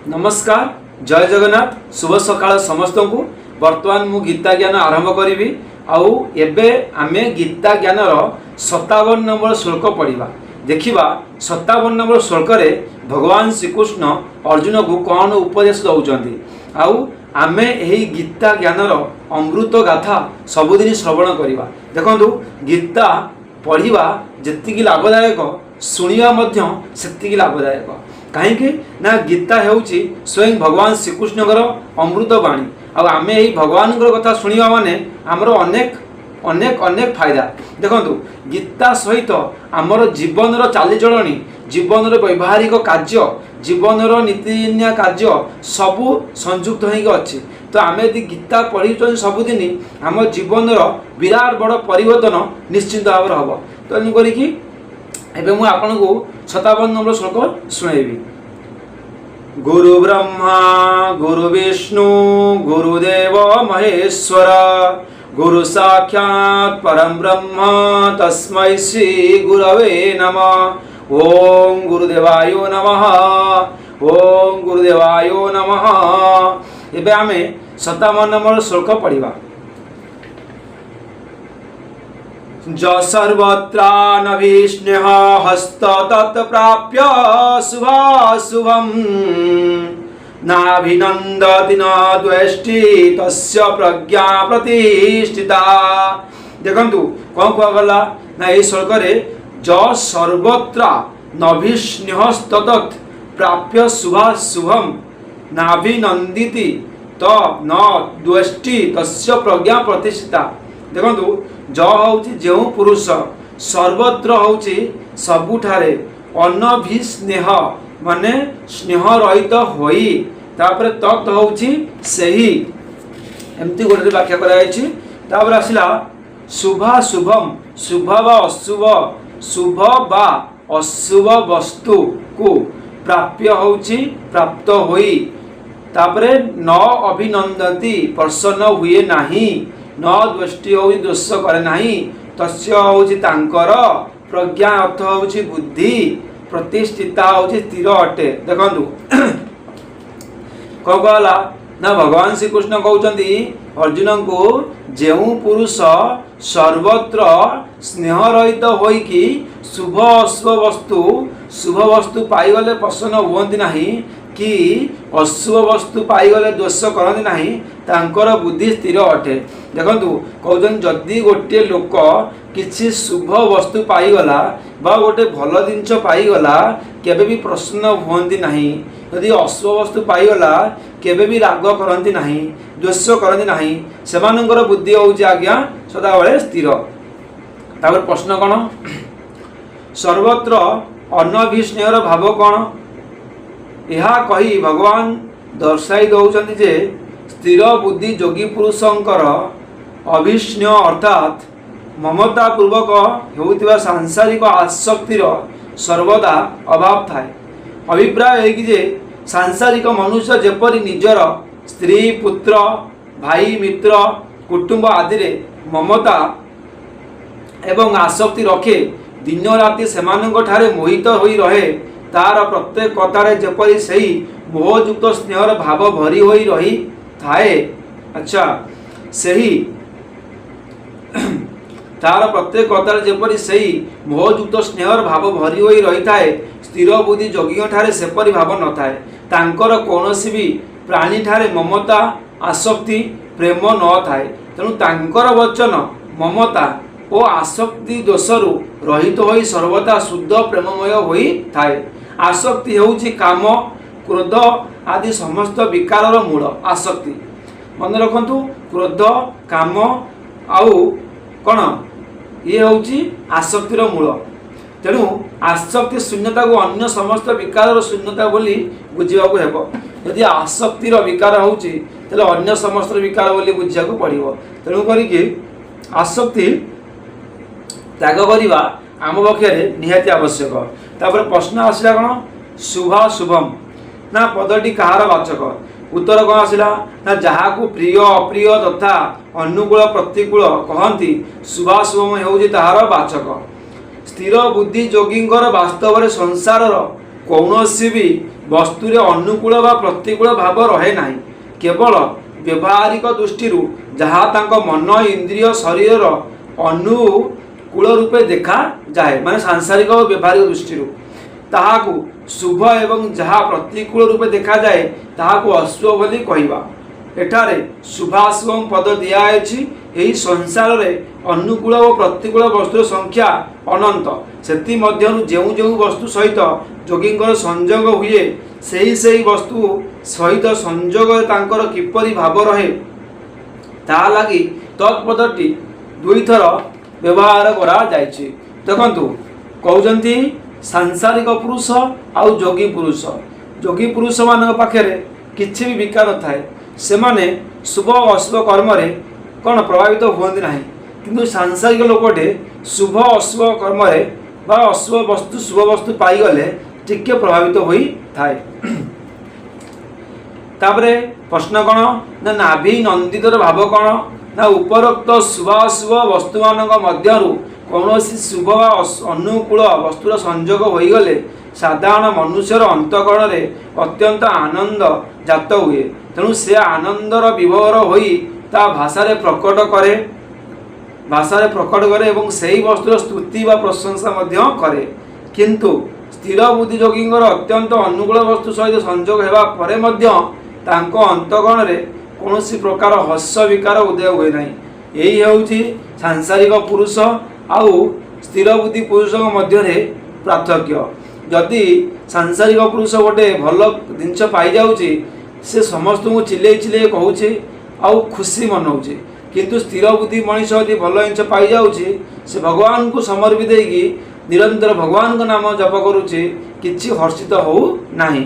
नमस्कार जय जगन्नाथ शुभ सकाळ समस्त को वर्तमान मु गीता ज्ञान आरंभ करी आउ एबे आमे गीता ज्ञान 57 नंबर श्लोक पढ़ा देखिबा 57 नंबर श्लोक रे भगवान श्रीकृष्ण अर्जुन को कौन उपदेश दौरान आउ आमे एही गीता ज्ञान अमृत गाथा सबुदिन श्रवण करिबा। देखंतु गीता पढ़िबा जेतिकी लाभदायक शुणिबा मध्य सेतिकी लाभदायक कहीं ना गीता हेउची स्वयं भगवान श्रीकृष्णकर अमृत बाणी आमे यही भगवान कथा शुणा माने आमर अनेक अनेक अनेक फायदा। देखंतु गीता सहित आमर जीवन चालीचलणी जीवन व्यवहारिक कार्य जीवन नीतिनिया कार्य सबू संयुक्त होगी अच्छी। तो आम यदि गीता पढ़ी सबुदिन आम जीवन विराट बड़ परिवर्तन निश्चिंत भाव हम। तो तेणुक मुझे आपन को 57 नंबर श्लोक शुणेबी। गुरु ब्रह्मा गुरु विष्णु गुरुदेव महेश्वर गुरु साक्षात् परम ब्रह्म तस्मै श्री गुरवे नमः। ओम गुरुदेवाय नमः ओम गुरुदेवाय नमः। एबे आमे 57 नंबर श्लोक पढ़िबा। ज सर्वत्रानभिस्नेह हस्त तत्प्राप्य शुभाशुभम् नाभिनन्दति न द्वेष्टि तस्य प्रज्ञा प्रतिष्ठिता। देखंतु कौन कहगला ना ये श्लोक रे ज सर्वत्र नभिस्नेहस्तत् प्राप्य शुभाशुभम् नाभिनन्दिति त न द्वेष्टि तस्य प्रज्ञा प्रतिष्ठिता। देखंतु ज हूँ जो पुरुष सर्वत्र हूँ सबुठारे अनभिस्नेह माने स्नेह रहित होई तापर तत् हूँ सही एमती गोटे व्याख्या कर आसला शुभाशुभम शुभ बा अशुभ शुभ बा अशुभ वस्तु को प्राप्य हूँ प्राप्त होई तापरे न अभिनंदती प्रसन्न हुए नहीं न द्वेष्टि हो दोष करे नहीं तस्य हूँ तांकर प्रज्ञा अर्थ हूँ बुद्धि प्रतिष्ठिता हूँ स्थिर अटे। देखु कौन कहला ना भगवान श्रीकृष्ण कहते अर्जुन को जो पुरुष सर्वत्र स्नेह रहित होइकी शुभ शुभ वस्तु पाइगले प्रसन्न हुअन्ति नहीं कि अशुभ वस्तु पाइगले दोष करती नहीं तांकर बुद्धि स्थिर अटे। देखंतु कहते जदि गोटे लोक किसी शुभ वस्तु पाइगला बा गोटे भल जिनस पाइगला केबे भी प्रसन्न हुअन्ति नहीं यदि अशुभ वस्तु पाइगला केबे भी राग करती नहीं द्वेष करती नहीं सेमानंकर बुद्धि होउछि आज्ञा सदाबले स्थिर। तापर प्रश्न कौन सर्वत्र अनभिस्नेहर भाव कौन यह कही भगवान दर्शाई दौरान जे स्थिर बुद्धि योगी पुरुषंकर अभिस्नेह अर्थात ममता पूर्वक होउथिबा सांसारिक आसक्तिर सर्वदा अभाव थाए। अभिप्राय है कि जे सांसारिक मनुष्य जेपरि निजर स्त्री पुत्र भाई मित्र कुटुंब आदि रे ममता एवं आसक्ति रखे दिन राति सेमानंक ठारे मोहित होई रहे तार प्रत्येक कथारे जेपरि सही मोहयुक्त स्नेहर भाव भरी होई रही थाए। अच्छा सही तार प्रत्येक कथारे जेपरि सही मोहयुक्त स्नेहर भाव भरी होई रही थाए स्थिर बुद्धि योगी ठारे सेपरि भाव न थाए तांकर कौनसी भी प्राणी ठारे ममता आसक्ति प्रेम न थाए तेणु तांकर वचन ममता और आसक्ति दोषरु रहित होई सर्वदा शुद्ध प्रेममय होई थाए। आसक्ति होउछि काम क्रोध आदि समस्त विकार मूल आसक्ति मन रखंतु क्रोध काम आउ कौन ये होउछि आसक्तिर मूल। तेणु आसक्ति शून्यता को अन्य समस्त विकार शून्यता बोली बुझा हेब। यदि आसक्तिर विकार होउछि तेल अन्य समस्त विकार बोली बुझा पड़ो। तेणु करिके आसक्ति त्याग करवा आम पक्षे निहाती आवश्यक। तापर प्रश्न आसला कौन शुभाशुभम ना पदटी कहार वाचक उत्तर कौन आसला ना जहाँ को प्रिय अप्रिय तथा अनुकूल प्रतिकूल कहती शुभाशुभम होउछि ताहार वाचक। स्थिर बुद्धि योगींकर वास्तव में संसार कौनसी भी वस्तु रे अनुकूल बा प्रतिकूल भाव रहे नाही। केवल व्यवहारिक दृष्टि जहाँ तांको मन इंद्रिय शरीर अनुकूल रूपे देखा जाए माने सांसारिक और व्यवहारिक दृष्टि ताहाकु शुभ एवं जहाँ प्रतिकूल रूपे देखा जाए ताहाकु अशुभ बोली कहवा। एठारे शुभाशुभ पद दिखाई। यही संसार रे अनुकूल और प्रतिकूल वस्तुर संख्या अनंत। सेति मध्यरु जेउ जेउ वस्तु सहित जोगींकर संयोग हुए सही वस्तु सहित संयोग तांकर किपरि भाव रहे ता लगी तत्पदटी दुई थर व्यवहार करा जायछि। देखंतु कहउजंती सांसारिक पुरुष आउ जोगी पुरुष। जोगी पुरुष मान पाखे किछि भी विकार थाए से माने शुभ अशुभ कर्म रे कौन प्रभावित हुअन्ति नाही। किंतु सांसारिक लोकटे शुभ अशुभ कर्म रे बा अशुभ वस्तु शुभ वस्तु पाई गले टिके प्रभावित होई थाए। तापरे प्रश्न कौन ना नाभि नंदितर भाव कौन ना उपरोक्त शुभाशुभ वस्तु मानक मध्यरु कौनसी शुभ वा अनुकूल वस्तुर संयोग होई गले साधारण मनुष्यर अंतकरण रे अत्यंत आनंद जात हुए। तेणु से आनंदर विभोर होई ता भाषा प्रकट करे एवं सही वस्तुर स्तुति व प्रशंसा मध्य करे। किंतु स्थिर बुद्धि योगींकर अत्यंत अनुकूल वस्तु सहित संयोग हेबा परे मध्य तांको अंतकरण रे कौनसी प्रकार हर्ष विकार उदय हुए नहीं। यही हेउछि सांसारिक पुरुष आउ स्थिर बुद्धि पुरुष मध्य पार्थक्य। जदि सांसारिक पुरुष गोटे भल जिनस पाई जाउछि से समस्त को चिल्ले कहूचे आउ खुशी मनाऊे। किंतु स्थिर बुद्धि मनीष यदि भल जिनस पाई जाउछि से भगवान को समर्पित होगी निरंतर भगवान का नाम जप करुचे किछि हर्षित हो नाही।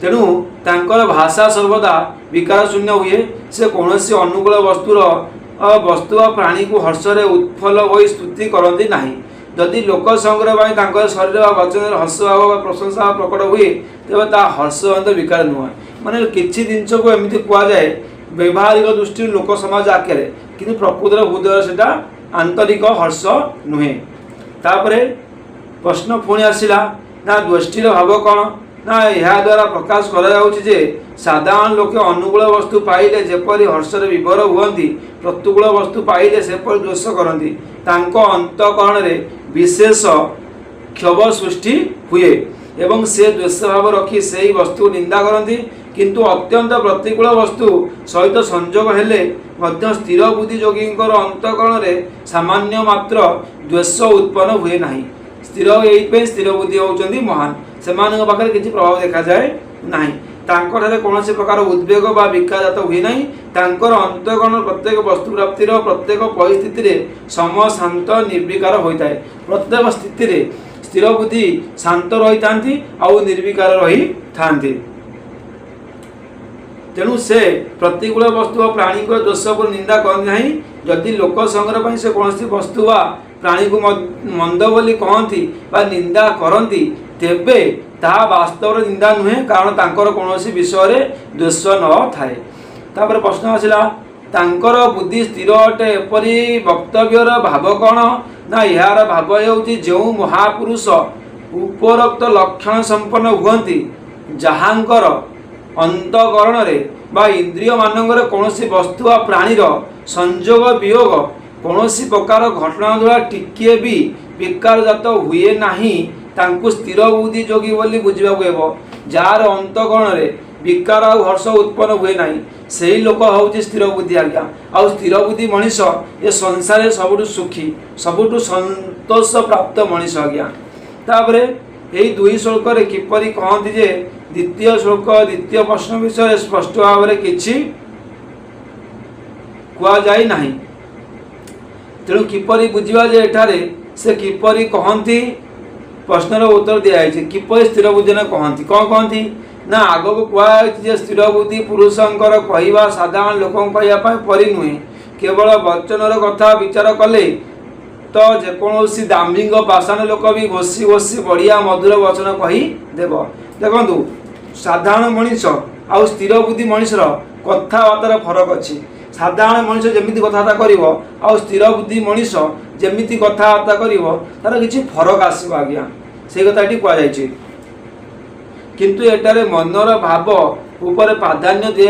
तेणु तांकर भाषा सर्वदा विकार शून्य हुए। से कौनसी अनुकूल वस्तुर वस्तु प्राणी को हर्षरे उत्फल हो स्तुति करती नाही। जदि लोक संग्रह तांकर शरीर वचन हर्ष भाव प्रशंसा प्रकट हुए तेज ता हर्ष विकार नुह। माने किछि जिनस को एमती कहुए व्यवहारिक दृष्टि लोक समाज आखे किंतु प्रकृतर हृदय सेटा आंतरिक हर्ष नुहे। तापरे प्रश्न पुणी आसिला ना दृष्टिर भाव कौन ना यह द्वारा प्रकाश कर साधारण लोके अनुकूल वस्तु पाइले जेपरी हर्षर विभोर हुअन्ति प्रतिकूल वस्तु पाइले सेपरी द्वेष करती तांको अंतकरण रे विशेष क्षोभ सृष्टि हुए एवं से द्वेष भाव रखी से वस्तु निंदा करती। किंतु अत्यंत प्रतिकूल वस्तु सहित संयोग हेले मध्य स्थिर बुद्धि योगींकर अंतकरण रे सामान्य मात्र द्वेष उत्पन्न हुए नाही। स्थिर बुद्धि होउचंदी महान सेमानक पाखरे किछि प्रभाव देखा जाए नाही। तांकर कौनसी प्रकार उद्वेग बा विकार जात हुए नहीं। तांकर अंतकरण प्रत्येक वस्तु प्राप्तिर प्रत्येक परिस्थिति रे सम शांत निर्विकार होता है। प्रत्येक स्थिति रे स्थिर बुद्धि शांत रही थांती आउ निर्विकार रही थांती। तेणु से प्रतिकूल वस्तु और प्राणी को दोष को निंदा करते नहीं। जदि लोक संग्रह से कौन वस्तु वा प्राणी को मंद बोली कहती बा निंदा करती तेबे ताहा वास्तव निंदा नुहे कारण तांकर कौनसी विषय रे द्वेष न थाए। तापर प्रश्न आसिला तांकर बुद्धि स्थिर अटे एपरी वक्तव्यर भाव कौन ना यार भाव हेउछि जो महापुरुष उपरोक्त लक्षण संपन्न हुअन्ति जहांकर अंतकरण रे बा इंद्रिय मानंगर कौनसी वस्तु आ प्राणीर संयोग वियोग कौनसी प्रकार घटना द्वारा टिके भी विकार जात हुए नहीं तांकु स्थिर बुद्धि योगी बोली बुझाक हेबो। जार अंतकरण रे विकार आ हर्ष उत्पन्न हुए नहीं सही लोक हूँ स्थिर बुद्धि आज्ञा। आ स्थिर बुद्धि मनीष ये संसार सबुठु सुखी सबुठु संतोष प्राप्त मनीष आज्ञा। तापरे यही दुई श्लोक रे किपरि कहती जे द्वितीय श्लोक द्वितीय प्रश्न विषय स्पष्ट भाव में किछि कुआ जाई नाही। तेणु किपरि बुझिबा जे एठारे से किपरि कहती प्रश्नर उत्तर दिखाई किपरि स्थिर बुद्धि ने कहती कौन कहती ना आग को कहुए स्थिर बुद्धि पुरुषंकर कहवा साधारण लोक कहवाई परी नुहे। केवल वचनर कथा विचार कले तो जेकोसी दाम्भिक पाषाण लोक भी घोषी घोषी बढ़िया मधुर वचन कहीदेव। देखु साधारण मनीष आउ स्थिर बुद्धि मनीषर कथबार्तार फरक अच्छी। साधारण मनीष जमी कथबार्ता कर आउ स्थिर बुद्धि मनीष जमी कथबार्ता कर तार किसी फरक आसो आज्ञा। से कथाटी कहुई किंतु एटारे मनर भाव ऊपर प्राधान्य दी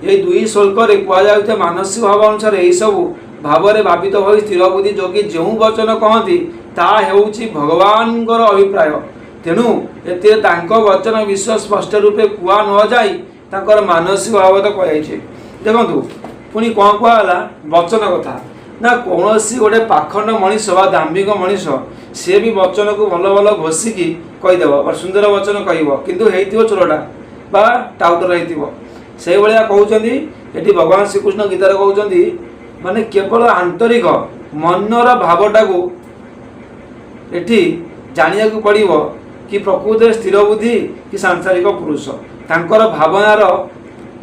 ये दुई श्लोक कहुए मानसिक भाव अनुसार यही सब भाव में भावित हो स्थिर बुद्धि जोगी जो वचन कहती ताऊँच भगवान अभिप्राय तेणु ए वचन विश्व स्पष्ट रूपे कुआ न जाई तांकर मानसिक भाव तो कहुई देखु पुणी कौन कहला वचन कथा ना कौन सी गोटे पाखंड मनीष बा दाम्भिक मनीष सी भी वचन को भल भल घोषिकी कहीदेव और सुंदर वचन कह चोरटा बा टाउटर से भाया कहते ये भगवान श्रीकृष्ण गीतार कहते माने केवल आंतरिक मनर भावटा को एठी जानिया को पड़िबो कि प्रकृत स्थिर बुद्धि कि सांसारिक पुरुष तांकर भावनार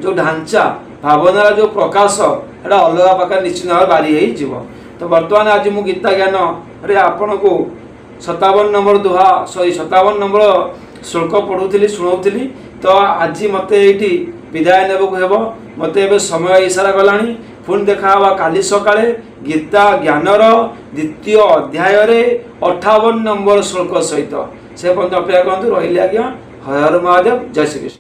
जो ढांचा भावनार जो प्रकाश एटा अलग प्रकार निश्चित भाव बारी हो। तो बर्तमान आज मु गीता ज्ञान रे आपण को 57 नंबर दोहा 57 नंबर श्लोक पढ़ुली शुणाऊली। तो आज मते ये विदाय नेबक हेब मते एबे समय इशारा गलानी पुणी देखा काली सकाळे गीता ज्ञानर द्वितीय अध्याय 58 नंबर श्लोक सहित से पर्यटन अपेक्षा करते रही आज्ञा। हर हर महादेव जय श्री कृष्ण।